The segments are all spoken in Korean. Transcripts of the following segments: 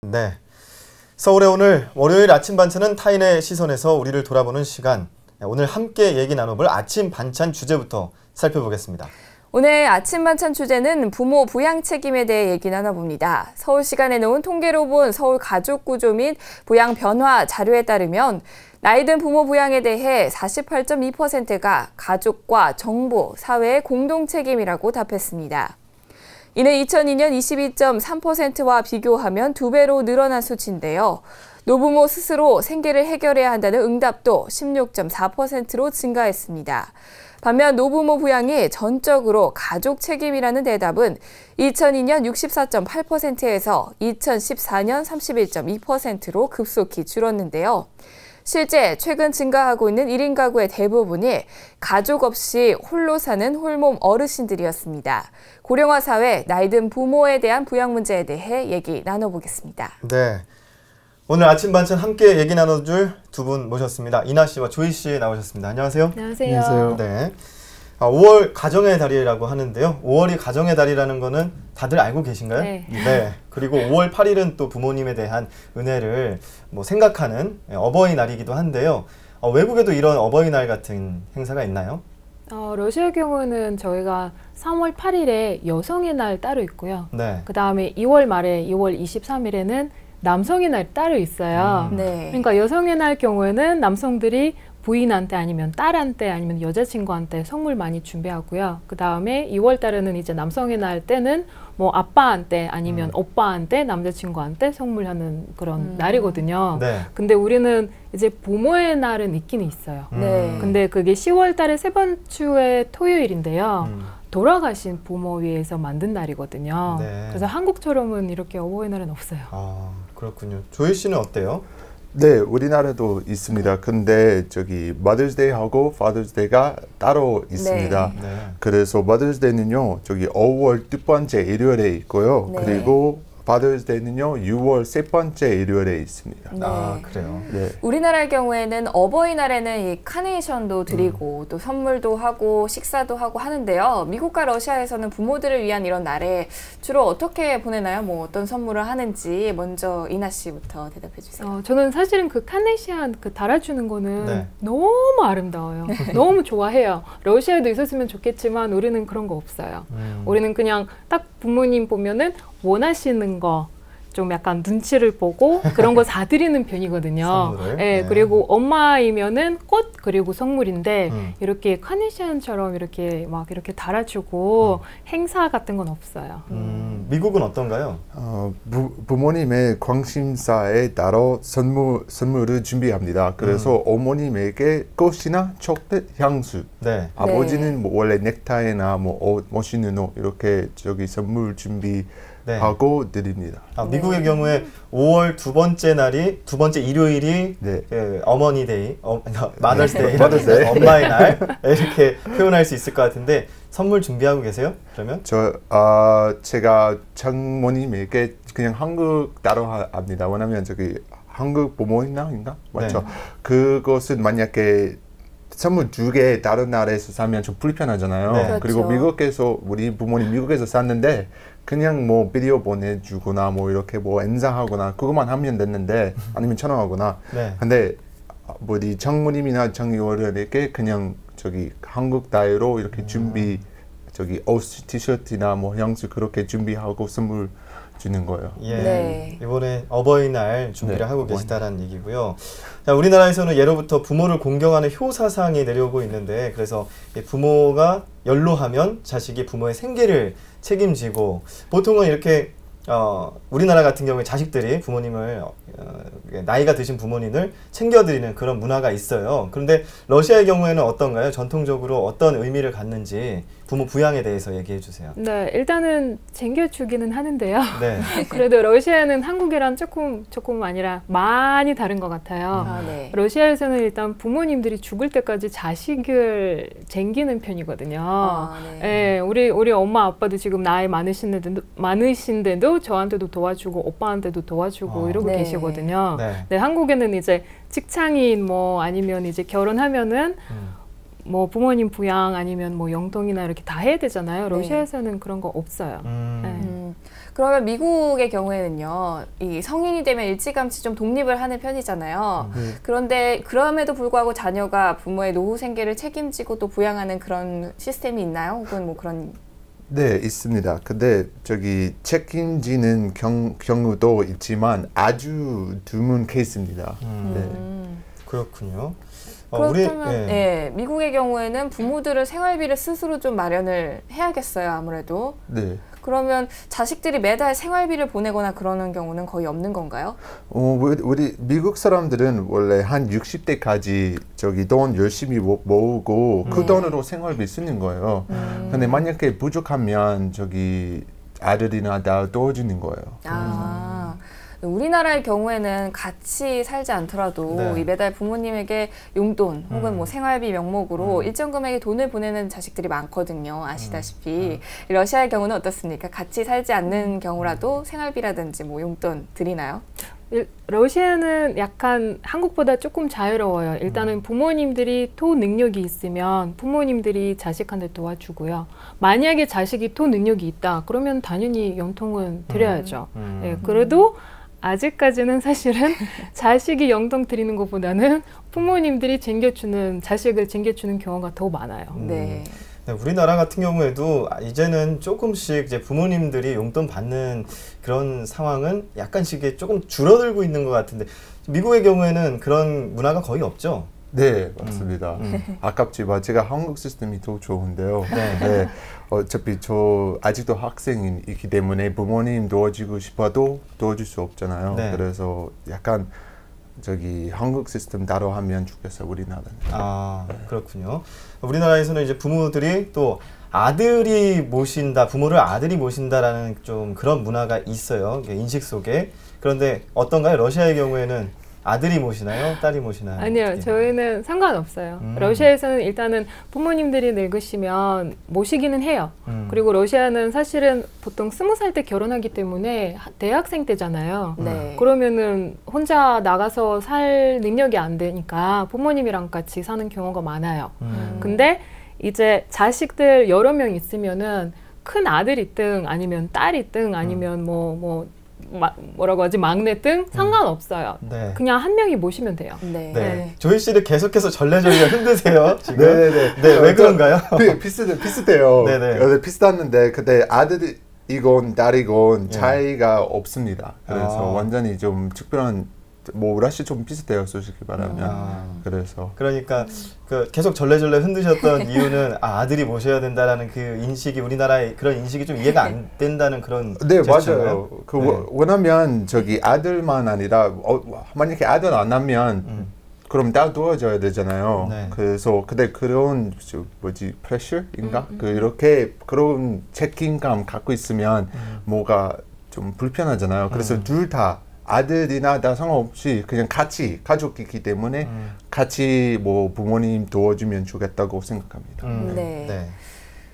네. 서울의 오늘 월요일 아침 반찬은 타인의 시선에서 우리를 돌아보는 시간. 오늘 함께 얘기 나눠볼 아침 반찬 주제부터 살펴보겠습니다. 오늘 아침 반찬 주제는 부모 부양 책임에 대해 얘기 나눠봅니다. 서울시가 내놓은 통계로 본 서울 가족 구조 및 부양 변화 자료에 따르면 나이든 부모 부양에 대해 48.2%가 가족과 정부, 사회의 공동 책임이라고 답했습니다. 이는 2002년 22.3%와 비교하면 2배로 늘어난 수치인데요. 노부모 스스로 생계를 해결해야 한다는 응답도 16.4%로 증가했습니다. 반면 노부모 부양이 전적으로 가족 책임이라는 대답은 2002년 64.8%에서 2014년 31.2%로 급속히 줄었는데요. 실제 최근 증가하고 있는 1인 가구의 대부분이 가족 없이 홀로 사는 홀몸 어르신들이었습니다. 고령화 사회, 나이든 부모에 대한 부양 문제에 대해 얘기 나눠보겠습니다. 네. 오늘 아침 반찬 함께 얘기 나눠줄 두 분 모셨습니다. 이나 씨와 조이 씨 나오셨습니다. 안녕하세요. 안녕하세요. 안녕하세요. 네. 5월 가정의 달이라고 하는데요. 5월이 가정의 달이라는 거는 다들 알고 계신가요? 네. 네. 그리고 5월 8일은 또 부모님에 대한 은혜를 생각하는 어버이날이기도 한데요. 외국에도 이런 어버이날 같은 행사가 있나요? 러시아 경우는 저희가 3월 8일에 여성의 날 따로 있고요. 네. 그 다음에 2월 말에 2월 23일에는 남성의 날 따로 있어요. 네. 그러니까 여성의 날 경우에는 남성들이 부인한테 아니면 딸한테 아니면 여자친구한테 선물 많이 준비하고요. 그 다음에 2월 달에는 이제 남성의 날 때는 뭐 아빠한테 아니면 오빠한테 남자친구한테 선물하는 그런 날이거든요. 네. 근데 우리는 이제 부모의 날은 있긴 있어요. 네. 근데 그게 10월 달의 세 번째 토요일인데요. 돌아가신 부모 위해서 만든 날이거든요. 네. 그래서 한국처럼은 이렇게 어버이날은 없어요. 아, 그렇군요. 조이 씨는 어때요? 네, 우리나라도 있습니다. 근데 저기 Mother's Day하고 Father's Day가 따로 있습니다. 네. 그래서 Mother's Day는요, 저기 5월 두 번째 일요일에 있고요. 네. 그리고 Father's Day는요, 6월 세 번째 일요일에 있습니다. 네. 아, 그래요. 네. 우리나라의 경우에는 어버이날에는 이 카네이션도 드리고 또 선물도 하고 식사도 하고 하는데요. 미국과 러시아에서는 부모들을 위한 이런 날에 주로 어떻게 보내나요? 뭐 어떤 선물을 하는지 먼저 이나 씨부터 대답해 주세요. 저는 사실은 그 카네이션 그 달아주는 거는 네. 너무 아름다워요. 너무 좋아해요. 러시아에도 있었으면 좋겠지만 우리는 그런 거 없어요. 우리는 그냥 딱 부모님 보면은 원하시는 거 좀 약간 눈치를 보고 그런 거 사드리는 편이거든요. 선물을? 네, 네. 그리고 엄마이면은 꽃 그리고 선물인데 이렇게 카네이션처럼 이렇게 막 이렇게 달아주고 행사 같은 건 없어요. 미국은 어떤가요? 부모님의 관심사에 따라 선물을 준비합니다. 그래서 어머님에게 꽃이나 초콜릿, 향수. 네. 아버지는 뭐 원래 넥타이나 뭐 옷, 멋있는 옷 이렇게 저기 선물 준비하고 드립니다. 미국의 경우에 5월 두 번째 일요일이 네. 어머니 데이, 마더스 데이, Mother's Day. 엄마의 날 이렇게 표현할 수 있을 것 같은데 선물 준비하고 계세요? 그러면? 제가 장모님에게 그냥 한국 따로 합니다. 왜냐면 저기 한국 부모님인가 맞죠? 네. 그것은 만약에 선물 두 개 다른 나라에서 사면 좀 불편하잖아요. 네. 그렇죠. 그리고 미국에서 우리 부모님 미국에서 샀는데 그냥 뭐 비디오 보내주거나 뭐 이렇게 뭐 인사하거나 그것만 하면 됐는데 아니면 전화하거나. 네. 근데 우리 장모님이나 장녀에게 그냥 저기 한국 따위로 이렇게 저기 옷, 티셔츠나 뭐 향수 그렇게 준비하고 선물 주는 거예요. 예. 네. 이번에 어버이날 준비를 네, 하고 계시다라는 얘기고요. 자, 우리나라에서는 예로부터 부모를 공경하는 효사상이 내려오고 있는데 그래서 부모가 연로하면 자식이 부모의 생계를 책임지고 보통은 이렇게 우리나라 같은 경우에 자식들이 부모님을 나이가 드신 부모님을 챙겨드리는 그런 문화가 있어요. 그런데 러시아의 경우에는 어떤가요? 전통적으로 어떤 의미를 갖는지 부모 부양에 대해서 얘기해 주세요. 네, 일단은 챙겨주기는 하는데요. 네. 그래도 러시아는 한국이랑 조금 아니라 많이 다른 것 같아요. 네. 러시아에서는 일단 부모님들이 죽을 때까지 자식을 챙기는 편이거든요. 네. 예, 우리 엄마 아빠도 지금 나이 많으신데도 저한테도 도와주고 오빠한테도 도와주고 이러고 네. 계시거든요. 네. 네, 한국에는 이제 직장인 뭐 아니면 이제 결혼하면은 뭐 부모님 부양 아니면 뭐 영통이나 이렇게 다 해야 되잖아요. 러시아에서는 그런 거 없어요. 네. 그러면 미국의 경우에는요, 이 성인이 되면 일찌감치 좀 독립을 하는 편이잖아요. 그런데 그럼에도 불구하고 자녀가 부모의 노후 생계를 책임지고 또 부양하는 그런 시스템이 있나요? 혹은 뭐 그런 네, 있습니다. 근데 저기 책임지는 경우도 있지만 아주 드문 케이스입니다. 네. 그렇군요. 그렇다면 예, 미국의 경우에는 부모들은 생활비를 스스로 좀 마련을 해야겠어요, 아무래도. 네. 그러면 자식들이 매달 생활비를 보내거나 그러는 경우는 거의 없는 건가요? 우리 미국 사람들은 원래 한 60대까지 저기 돈 열심히 모으고 그 돈으로 생활비 쓰는 거예요. 근데 만약에 부족하면 저기 아들이나 딸 도와주는 거예요. 아, 우리나라의 경우에는 같이 살지 않더라도 이 매달 부모님에게 용돈 혹은 뭐 생활비 명목으로 일정 금액의 돈을 보내는 자식들이 많거든요. 아시다시피. 러시아의 경우는 어떻습니까? 같이 살지 않는 경우라도 생활비라든지 뭐 용돈 드리나요? 러시아는 약간 한국보다 조금 자유로워요. 일단은 부모님들이 토 능력이 있으면 부모님들이 자식한테 도와주고요. 만약에 자식이 토 능력이 있다, 그러면 당연히 용돈은 드려야죠. 네, 그래도 아직까지는 사실은 자식이 용돈 드리는 것보다는 부모님들이 자식을 챙겨주는 경우가 더 많아요. 네. 네, 우리나라 같은 경우에도 이제는 조금씩 이제 부모님들이 용돈 받는 그런 상황은 약간씩 조금 줄어들고 있는 것 같은데 미국의 경우에는 그런 문화가 거의 없죠? 네, 맞습니다. 아깝지만 제가 한국 시스템이 더 좋은데요. 네. 어차피 저 아직도 학생이기 때문에 부모님 도와주고 싶어도 도와줄 수 없잖아요. 네. 그래서 약간 저기 한국 시스템 따로 하면 좋겠어요, 우리나라는. 아, 그렇군요. 우리나라에서는 이제 부모들이 또 아들이 모신다, 부모를 아들이 모신다라는 좀 그런 문화가 있어요. 인식 속에. 그런데 어떤가요? 러시아의 경우에는 아들이 모시나요? 딸이 모시나요? 아니요, 저희는 상관없어요. 러시아에서는 일단은 부모님들이 늙으시면 모시기는 해요. 그리고 러시아는 사실은 보통 20살 때 결혼하기 때문에 대학생 때잖아요. 네. 그러면은 혼자 나가서 살 능력이 안 되니까 부모님이랑 같이 사는 경우가 많아요. 근데 이제 자식들 여러 명 있으면은 큰 아들 있든 아니면 딸 있든 아니면 뭐라고 하지, 막내 등 상관없어요. 네. 그냥 한 명이 모시면 돼요. 네. 네. 조이 씨를 계속해서 절레절레 흔드세요, 지금. 네네네. 네, 왜 그런가요? 비슷해요. 네네. 비슷했는데 근데 아들이건 딸이건 차이가 없습니다. 그래서 완전히 좀 특별한 러시아 좀 비슷해요, 솔직히 말하면. 그래서 그러니까 계속 절레절레 흔드셨던 이유는 아들이 모셔야 된다라는 그 인식이 우리나라의 그런 인식이 좀 이해가 안 된다는 그런 네, 제스처인가요? 맞아요. 왜냐면 저기 아들만 아니라 만약에 아들 안 하면 그럼 딸 도와줘야 되잖아요. 네. 그래서 근데 그런 프레셔인가? 이렇게 그런 책임감 갖고 있으면 뭐가 좀 불편하잖아요. 그래서 둘 다 아들이나 다 상관없이 그냥 같이 가족이기 때문에 같이 뭐 부모님 도와주면 좋겠다고 생각합니다. 네.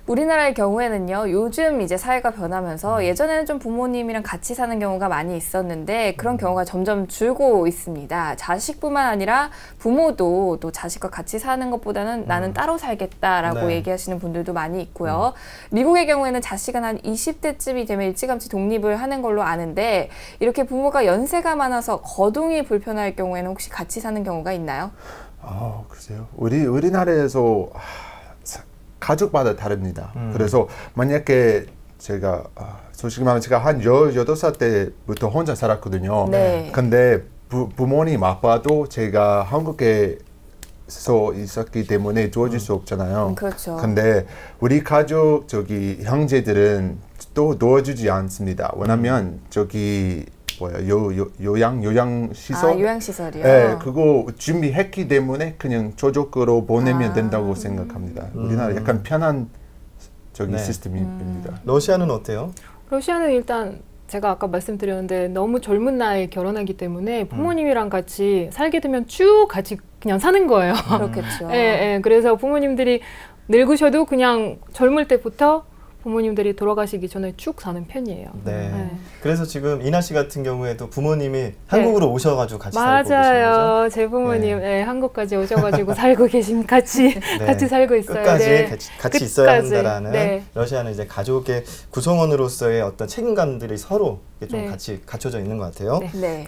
우리나라의 경우에는요, 요즘 이제 사회가 변하면서 예전에는 좀 부모님이랑 같이 사는 경우가 많이 있었는데 그런 경우가 점점 줄고 있습니다. 자식뿐만 아니라 부모도 또 자식과 같이 사는 것보다는 나는 따로 살겠다라고 얘기하시는 분들도 많이 있고요. 미국의 경우에는 자식은 한 20대쯤이 되면 일찌감치 독립을 하는 걸로 아는데 이렇게 부모가 연세가 많아서 거동이 불편할 경우에는 혹시 같이 사는 경우가 있나요? 글쎄요. 우리나라에서 가족마다 다릅니다. 그래서 만약에 제가 솔직히 말하면 제가 한 18살 때부터 혼자 살았거든요. 네. 근데 부모님 아빠도 제가 한국에서 있었기 때문에 도와줄 수 없잖아요. 그렇죠. 근데 우리 가족 형제들은 또 도와주지 않습니다. 왜냐면 요양시설? 요양시설이요? 네, 그거 준비했기 때문에 그냥 저쪽으로 보내면 된다고 생각합니다. 우리나라 약간 편한 시스템입니다. 러시아는 어때요? 러시아는 일단 제가 아까 말씀드렸는데 너무 젊은 나이에 결혼하기 때문에 부모님이랑 같이 살게 되면 쭉 같이 그냥 사는 거예요. 그렇겠죠. 그래서 부모님들이 늙으셔도 그냥 젊을 때부터 부모님들이 돌아가시기 전에 쭉 사는 편이에요. 네. 그래서 지금 이나 씨 같은 경우에도 부모님이 한국으로 오셔가지고 같이 살고 계신 맞아요. 거죠? 제 부모님 한국까지 오셔가지고 살고 계신 같이 살고 있어요. 끝까지 같이 있어야 끝까지. 한다라는 러시아는 이제 가족의 구성원으로서의 어떤 책임감들이 서로 좀 같이 갖춰져 있는 것 같아요. 네.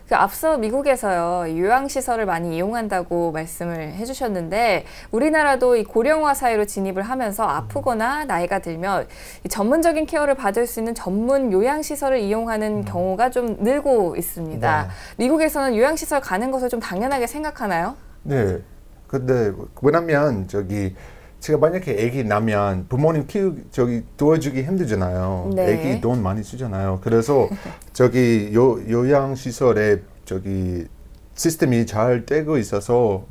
그 앞서 미국에서요, 요양시설을 많이 이용한다고 말씀을 해주셨는데, 우리나라도 이 고령화 사회로 진입을 하면서 아프거나 나이가 들면 이 전문적인 케어를 받을 수 있는 전문 요양시설을 이용하는 경우가 좀 늘고 있습니다. 미국에서는 요양시설 가는 것을 좀 당연하게 생각하나요? 네. 근데 왜냐면 제가 만약에 아기 나면 부모님 도와주기 힘들잖아요. 아기 돈 많이 쓰잖아요. 그래서 요양시설에 시스템이 잘 되고 있어서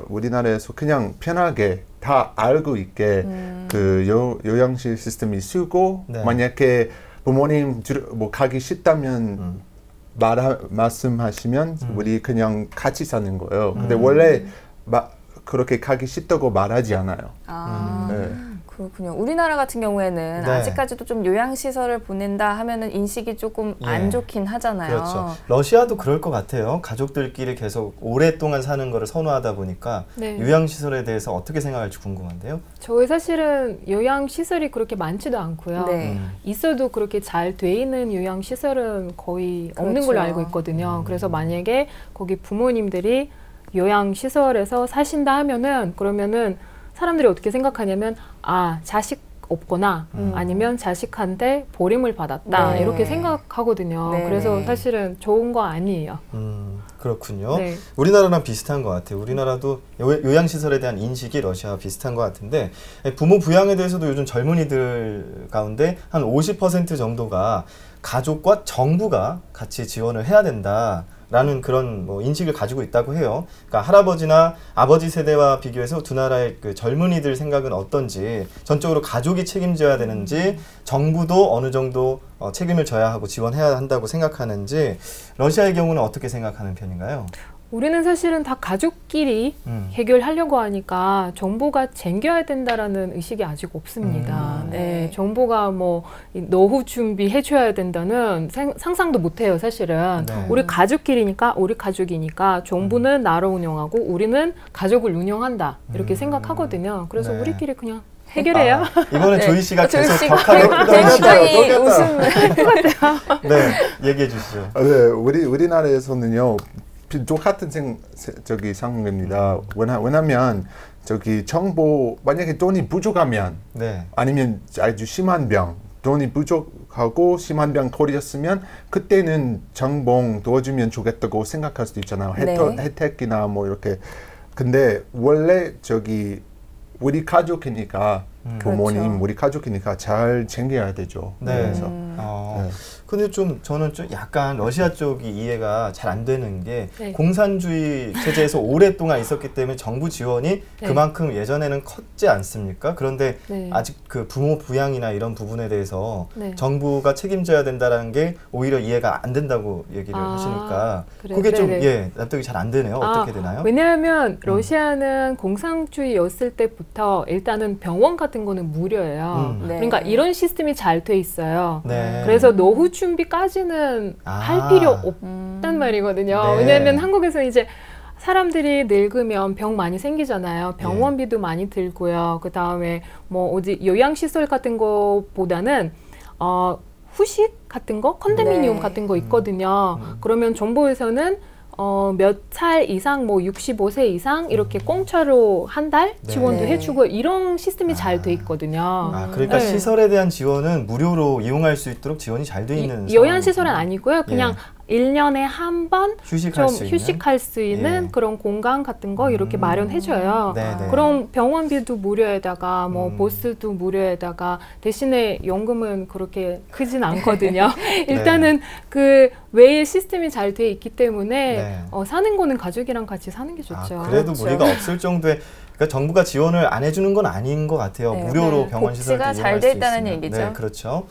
우리나라에서 그냥 편하게 다 알고 있게 그 요양실 시스템이 쓰고 만약에 부모님 뭐 가기 싫다면 말씀하시면 우리 그냥 같이 사는 거예요. 근데 원래 그렇게 가기 싫다고 말하지 않아요. 그렇군요. 우리나라 같은 경우에는 아직까지도 좀 요양시설을 보낸다 하면은 인식이 조금 안 좋긴 하잖아요. 그렇죠. 러시아도 그럴 것 같아요. 가족들끼리 계속 오랫동안 사는 거를 선호하다 보니까 요양시설에 대해서 어떻게 생각할지 궁금한데요. 저희 사실은 요양시설이 그렇게 많지도 않고요. 있어도 그렇게 잘 돼 있는 요양시설은 거의 없는 걸로 알고 있거든요. 그래서 만약에 거기 부모님들이 요양시설에서 사신다 하면은 그러면은 사람들이 어떻게 생각하냐면 자식 없거나 아니면 자식한테 보림을 받았다 이렇게 생각하거든요. 그래서 사실은 좋은 거 아니에요. 그렇군요. 우리나라랑 비슷한 것 같아요. 우리나라도 요양시설에 대한 인식이 러시아와 비슷한 것 같은데 부모 부양에 대해서도 요즘 젊은이들 가운데 한 50% 정도가 가족과 정부가 같이 지원을 해야 된다. 라는 그런 인식을 가지고 있다고 해요. 그러니까 할아버지나 아버지 세대와 비교해서 두 나라의 그 젊은이들 생각은 어떤지, 전적으로 가족이 책임져야 되는지, 정부도 어느 정도 책임을 져야 하고 지원해야 한다고 생각하는지, 러시아의 경우는 어떻게 생각하는 편인가요? 우리는 사실은 다 가족끼리 해결하려고 하니까 정부가 챙겨야 된다라는 의식이 아직 없습니다. 정부가 뭐 노후 준비해줘야 된다는 상상도 못해요, 사실은. 우리 가족끼리니까, 우리 가족이니까 정부는 나라 운영하고 우리는 가족을 운영한다 이렇게 생각하거든요. 그래서 우리끼리 그냥 해결해요. 이번에 조이 씨가 계속 격하게 굉장히 웃음 얘기해 주시죠. 우리나라에서는요. 똑같은 상황입니다. 왜냐면 정보 만약에 돈이 부족하면 아니면 아주 심한 병 돈이 부족하고 심한 병 걸렸으면 그때는 정봉 도와주면 좋겠다고 생각할 수도 있잖아요. 혜택이나 뭐 이렇게. 근데 원래 우리 가족이니까 부모님 우리 가족이니까 잘 챙겨야 되죠. 그래서 근데 저는 좀 약간 러시아 쪽이 이해가 잘 안 되는 게 공산주의 체제에서 오랫동안 있었기 때문에 정부 지원이 그만큼 예전에는 컸지 않습니까? 그런데 아직 그 부모 부양이나 이런 부분에 대해서 정부가 책임져야 된다는 게 오히려 이해가 안 된다고 얘기를 하시니까 그게 좀 납득이 잘 안 되네요. 어떻게 되나요? 왜냐하면 러시아는 공산주의였을 때부터 일단은 병원 같은 거는 무료예요. 그러니까 이런 시스템이 잘 돼 있어요. 그래서 노후 준비까지는 할 필요 없단 말이거든요. 왜냐하면 한국에서는 이제 사람들이 늙으면 병 많이 생기잖아요. 병원비도 많이 들고요. 그 다음에 뭐 어디 요양시설 같은 거보다는 후식 같은 거, 컨도미니엄 같은 거 있거든요. 그러면 정부에서는 몇 살 이상, 뭐 65세 이상 이렇게 공짜로 한 달 지원도 해주고 이런 시스템이 잘 돼 있거든요. 그러니까 시설에 대한 지원은 무료로 이용할 수 있도록 지원이 잘 돼 있는 요양시설은 아니고요. 그냥 1년에 한 번 휴식할 수 있는 그런 공간 같은 거 이렇게 마련해줘요. 그럼 병원비도 무료에다가 뭐 보스도 무료에다가 대신에 연금은 그렇게 크진 않거든요. 일단은 그 외에 시스템이 잘 돼 있기 때문에 사는 거는 가족이랑 같이 사는 게 좋죠. 그래도 무리가 없을 정도의 그러니까 정부가 지원을 안 해주는 건 아닌 것 같아요. 무료로 병원 시설도 이용할 수 있으면. 복지가 잘 돼 있다는 얘기죠. 그렇죠.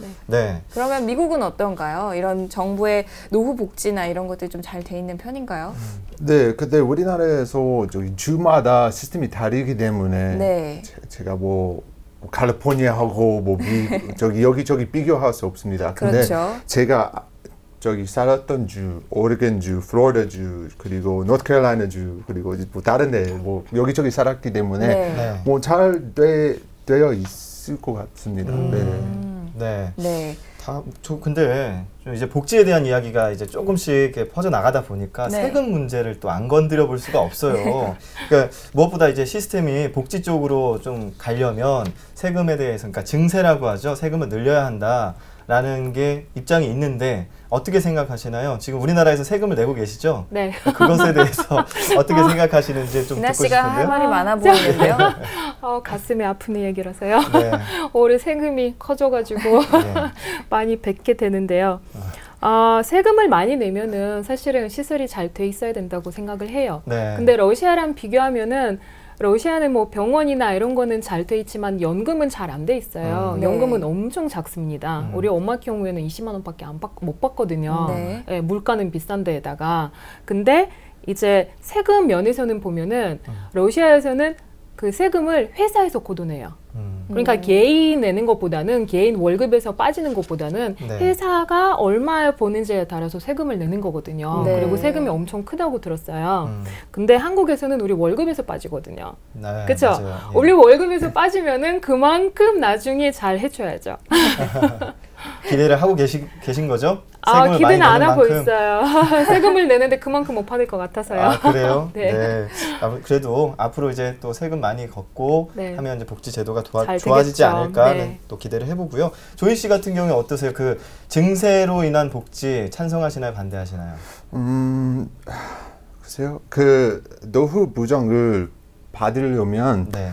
그러면 미국은 어떤가요? 이런 정부의 노후 복지나 이런 것들이 좀 잘 돼 있는 편인가요? 근데 우리나라에서 주마다 시스템이 다르기 때문에 제가 뭐 캘리포니아하고 뭐 저기 여기저기 비교할 수 없습니다. 근데 그렇죠. 제가 저기 살았던 주, 오레곤주, 플로리다주, 그리고 노스캐롤라이나주, 그리고 뭐 다른데 뭐 여기저기 살았기 때문에 네. 뭐 잘 되어 있을 것 같습니다. 네. 네. 근데 좀 이제 복지에 대한 이야기가 이제 조금씩 이렇게 퍼져 나가다 보니까 네. 세금 문제를 또 안 건드려 볼 수가 없어요. 그러니까 무엇보다 이제 시스템이 복지 쪽으로 좀 가려면 세금에 대해서, 그러니까 증세라고 하죠. 세금을 늘려야 한다라는 게 입장이 있는데 어떻게 생각하시나요? 지금 우리나라에서 세금을 내고 계시죠? 네. 그것에 대해서 어떻게 생각하시는지 좀 이나 듣고 씨가 싶은데요. 할 말이 많아 보이는데요. 가슴이 아픈 얘기라서요. 네. 올해 세금이 커져가지고 네. 많이 뱉게 되는데요. 세금을 많이 내면은 사실은 시설이 잘 돼 있어야 된다고 생각을 해요. 네. 근데 러시아랑 비교하면은 러시아는 뭐 병원이나 이런 거는 잘 돼 있지만 연금은 잘 안 돼 있어요. 네. 연금은 엄청 작습니다. 우리 엄마 경우에는 20만 원밖에 못 받거든요. 네. 예, 물가는 비싼 데에다가. 근데 이제 세금 면에서는 보면은 러시아에서는 그 세금을 회사에서 걷어내요. 그러니까 개인 내는 것보다는, 개인 월급에서 빠지는 것보다는 네. 회사가 얼마 버는지에 따라서 세금을 내는 거거든요. 네. 그리고 세금이 엄청 크다고 들었어요. 근데 한국에서는 우리 월급에서 빠지거든요. 네, 그렇죠? 맞아요. 예. 우리 월급에서 빠지면은 그만큼 나중에 잘 해줘야죠. 기대를 하고 계신 거죠? 세금을 기대는 많이 안 내는 하고 만큼. 있어요. 세금을 내는데 그만큼 못 받을 것 같아서요. 아, 그래요? 네. 네. 그래도 앞으로 이제 또 세금 많이 걷고 네. 하면 이제 복지 제도가 잘 좋아지지 되겠죠. 않을까 하는 네. 또 기대를 해보고요. 조이 씨 같은 경우에 어떠세요? 그 증세로 인한 복지 찬성하시나요? 반대하시나요? 글쎄요. 그 노후 보장을 받으려면 네.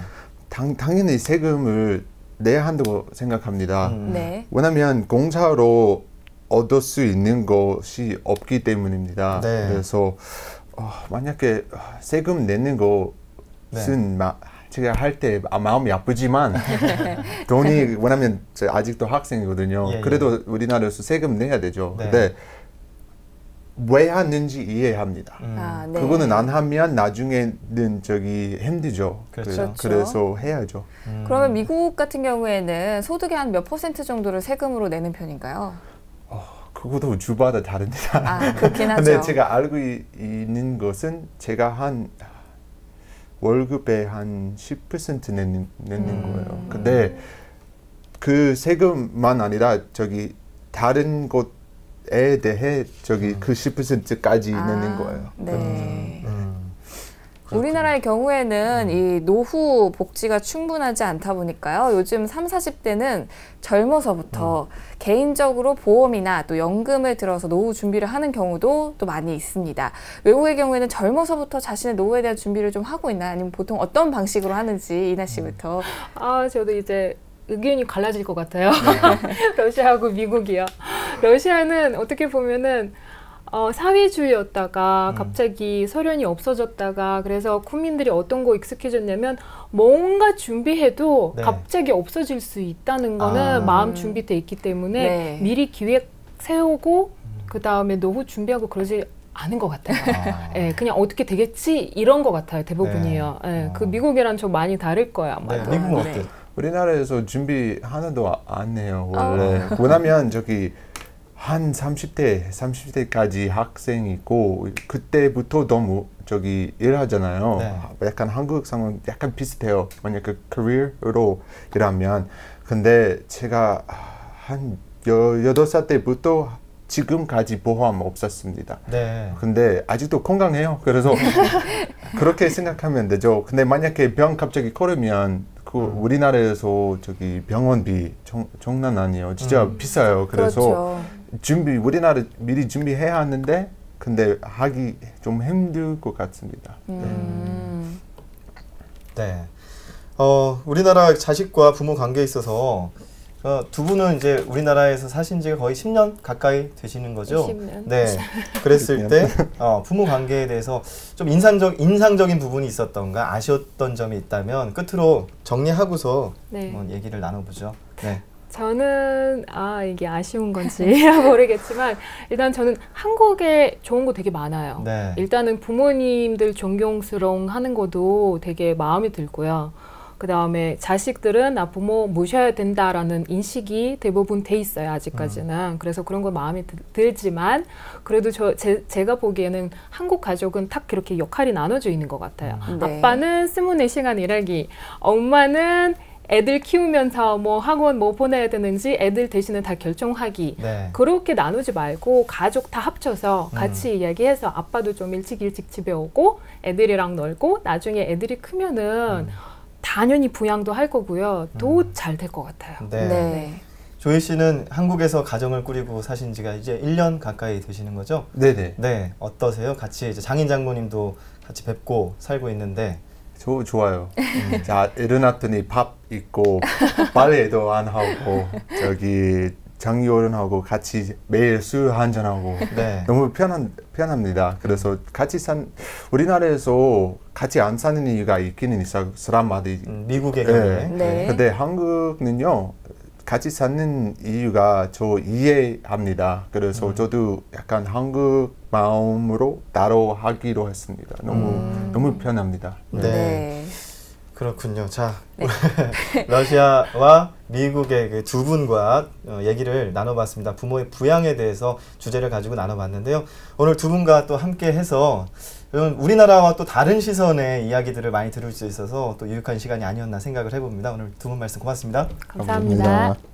당연히 세금을 내야 한다고 생각합니다. 네. 왜냐하면 공짜로 얻을 수 있는 것이 없기 때문입니다. 네. 그래서 만약에 세금 내는 것은 제가 할 때 마음이 아프지만 돈이, 왜냐면 제가 아직도 학생이거든요. 예, 예. 그래도 우리나라에서 세금 내야 되죠. 네. 근데 왜 하는지 이해합니다. 네. 그거는 안 하면 나중에는 저기 힘들죠. 그렇죠. 그래서 해야죠. 그러면 미국 같은 경우에는 소득의 한 몇 %정도를 세금으로 내는 편인가요? 그것도 주마다 다릅니다. 그렇긴 하죠. 근데 제가 알고 있는 것은 제가 한 월급의 한 10% 내는 거예요. 근데 그 세금만 아니라 저기 다른 것에 대해 저기 그 10%까지 내는 거예요. 네. 우리나라의 경우에는 이 노후 복지가 충분하지 않다 보니까요. 요즘 30, 40대는 젊어서부터 개인적으로 보험이나 또 연금을 들어서 노후 준비를 하는 경우도 또 많이 있습니다. 외국의 경우에는 젊어서부터 자신의 노후에 대한 준비를 좀 하고 있나요? 아니면 보통 어떤 방식으로 하는지 이나 씨부터. 저도 이제 의견이 갈라질 것 같아요. 러시아하고 미국이요. 러시아는 어떻게 보면은 사회주의였다가 갑자기 소련이 없어졌다가, 그래서 국민들이 어떤 거 익숙해졌냐면 뭔가 준비해도 네. 갑자기 없어질 수 있다는 거는 마음 준비돼 있기 때문에 네. 미리 기획 세우고 그 다음에 노후 준비하고 그러지 않은 것 같아요. 예, 그냥 어떻게 되겠지 이런 것 같아요. 대부분이요. 예, 그 미국이랑 좀 많이 다를 거야 아마도. 네, 미국은 네. 어때요? 우리나라에서 준비 하나도 안 해요. 원래. 왜냐면 저기 한 30대까지 학생이고 그때부터 너무 저기 일하잖아요. 네. 약간 한국 상황 약간 비슷해요. 만약 그 커리어로 일하면. 근데 제가 한 18살 때부터 지금까지 보험 없었습니다. 네. 근데 아직도 건강해요. 그래서 그렇게 생각하면 되죠. 근데 만약에 병 갑자기 걸으면 그 우리나라에서 저기 병원비 장난 아니에요. 진짜 비싸요. 그래서 그렇죠. 우리나라 미리 준비해야 하는데 근데 하기 좀 힘들 것 같습니다. 네. 우리나라 자식과 부모 관계에 있어서 두 분은 이제 우리나라에서 사신 지가 거의 10년 가까이 되시는 거죠? 20년. 네. 그랬을 때 부모 관계에 대해서 좀 인상적인 부분이 있었던가 아쉬웠던 점이 있다면 끝으로 정리하고서 네. 한번 얘기를 나눠보죠. 네. 저는 이게 아쉬운 건지 모르겠지만 일단 저는 한국에 좋은 거 되게 많아요. 네. 일단은 부모님들 존경스러운 하는 것도 되게 마음에 들고요. 그 다음에 자식들은 부모 모셔야 된다라는 인식이 대부분 돼 있어요, 아직까지는. 그래서 그런 거 마음에 들지만 그래도 제가 보기에는 한국 가족은 딱 그렇게 역할이 나눠져 있는 것 같아요. 네. 아빠는 24시간 일하기, 엄마는 애들 키우면서 뭐 학원 뭐 보내야 되는지 애들 대신에 다 결정하기. 네. 그렇게 나누지 말고 가족 다 합쳐서 같이 이야기해서 아빠도 좀 일찍 집에 오고 애들이랑 놀고 나중에 애들이 크면은 당연히 부양도 할 거고요. 더 잘 될 것 같아요. 네. 네. 조이 씨는 한국에서 가정을 꾸리고 사신 지가 이제 1년 가까이 되시는 거죠? 네네. 네. 어떠세요? 같이 이제 장인 장모님도 같이 뵙고 살고 있는데. 좋아요. 자, 일어났더니 밥 있고 빨래도 안 하고 저기 장요런하고 같이 매일 술 한잔하고 네. 너무 편합니다. 그래서 우리나라에서 같이 안 사는 이유가 있기는 있어요. 사람마다. 미국의 경우에. 네. 근데 한국은요. 같이 사는 이유가 저 이해합니다. 그래서 저도 약간 한국 마음으로 따로 하기로 했습니다. 너무 편합니다. 네. 네. 그렇군요. 자, 러시아와 미국의 그 두 분과 얘기를 나눠봤습니다. 부모의 부양에 대해서 주제를 가지고 나눠봤는데요. 오늘 두 분과 또 함께 해서 우리나라와 또 다른 시선의 이야기들을 많이 들을 수 있어서 또 유익한 시간이 아니었나 생각을 해봅니다. 오늘 두 분 말씀 고맙습니다. 감사합니다.